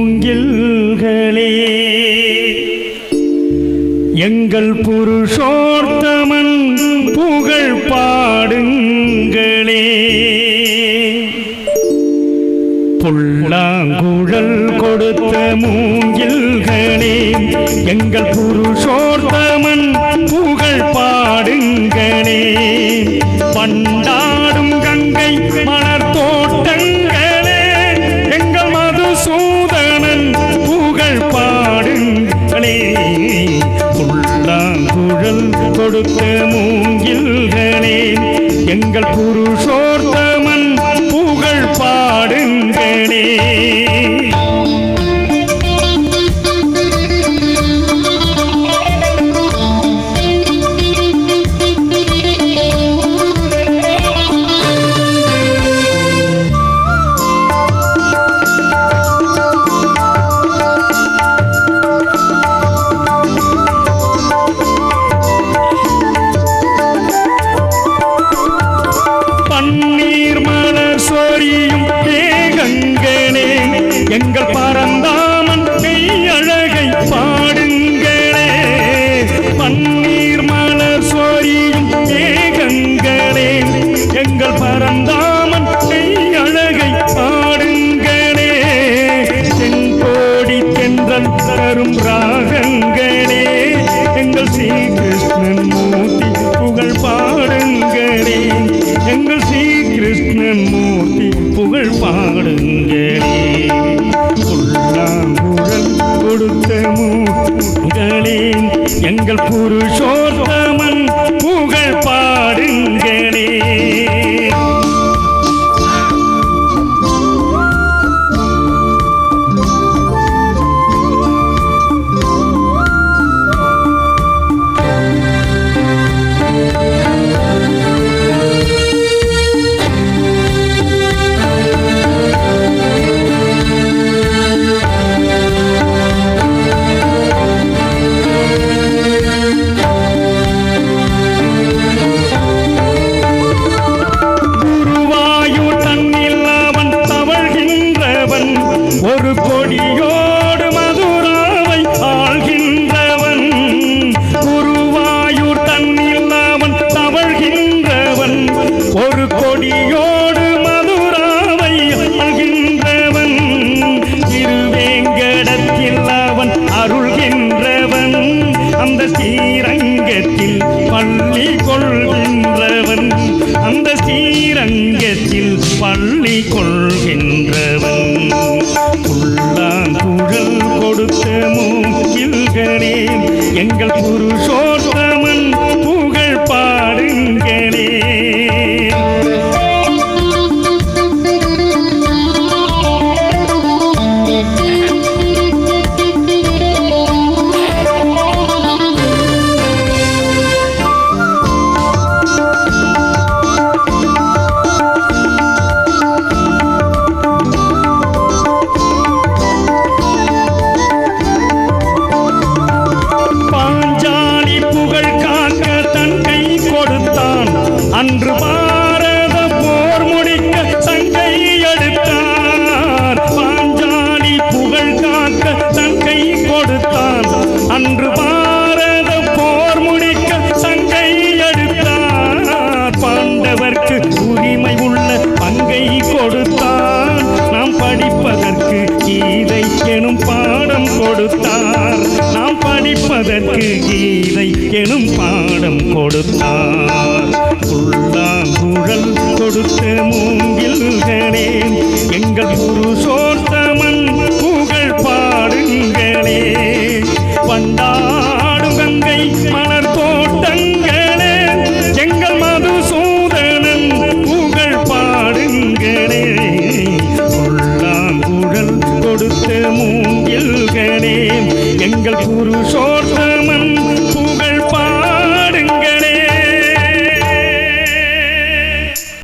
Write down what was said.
மூங்கில்களே எங்கள் புருஷோத்தமன் புகழ் பாடுங்களே. புல்லாங்குழல் கொடுத்த மூங்கில்களே எங்கள் புருஷோத்தமன் புகழ் பாடுங்களே. பண்டாடும் கங்கை மலர் தோட்டங்களே எங்கள் மதுசூதனன் புகழ் பாடுங்களே. புல்லாங்குழல் கொடுத்த மூங்கில்களே எங்கள் புருஷோத்தமன் புகழ் பாடுங்களே. எங்கள் பரந்தாமன் மெய்யழகை பாடுங்களே. பன்னீர் மலர் சொரியும் மேகங்களே எங்கள் பரந்தாமன் மெய்யழகை பாடுங்களே. தென்கோடி தென்றல் தரும் ராகங்களே எங்கள் ஸ்ரீகிருஷ்ணன் மூர்த்தி புகழ் பாடுங்களே. எங்கள் ஸ்ரீகிருஷ்ணன் மூர்த்தி புகழ் பாடுங்களே. புல்லாங்குழல் கொடுத்த மூங்கில்களே எங்கள் புருஷோத்தமன் புகழ் பாடுங்களே. ஒரு கொடியோடு மதுராவை ஆள்கின்றவன் குருவாயூர் தன்னில் அவன் தவழ்கின்றவன். ஒரு கொடியோடு மதுராவை ஆள்கின்றவன் திருவேங்கடத்தில் அவன் அருள்கின்றவன். அந்த ஸ்ரீரங்கத்தில் பள்ளி கொள்கின்றவன். அந்த ஸ்ரீரங்கத்தில் பள்ளி கொள்கின்றவன். புல்லாங்குழல் கொடுத்த மூங்கில்களே எங்கள் புருஷோத்தமன் புகழ் பாடுங்களே. அன்று பாரத போர் முடிக்க சங்கை எடுத்தார். பாஞ்சாலி புகழ் காக்க சங்கை கொடுத்தான். அன்று பாரத போர் முடிக்க சங்கை எடுத்தார். பாண்டவர்க்கு உரிமை உள்ள பங்கை கொடுத்தார். நாம் படிப்பதற்கு கீதை எனும் பாடம் கொடுத்தார். நாம் படிப்பதற்கு கீதை எனும் பாடம் கொடுத்தார். புல்லாங்குழல் கொடுத்த மூங்கில்களே எங்கள் புருஷோத்தமன் புகழ் பாடுங்களே. பண்டாடும் கங்கை மலர் தோட்டங்களே எங்கள் மதுசூதனன் புகழ் பாடுங்களே. புல்லாங்குழல் கொடுத்த மூங்கில்களே எங்கள் புருஷோ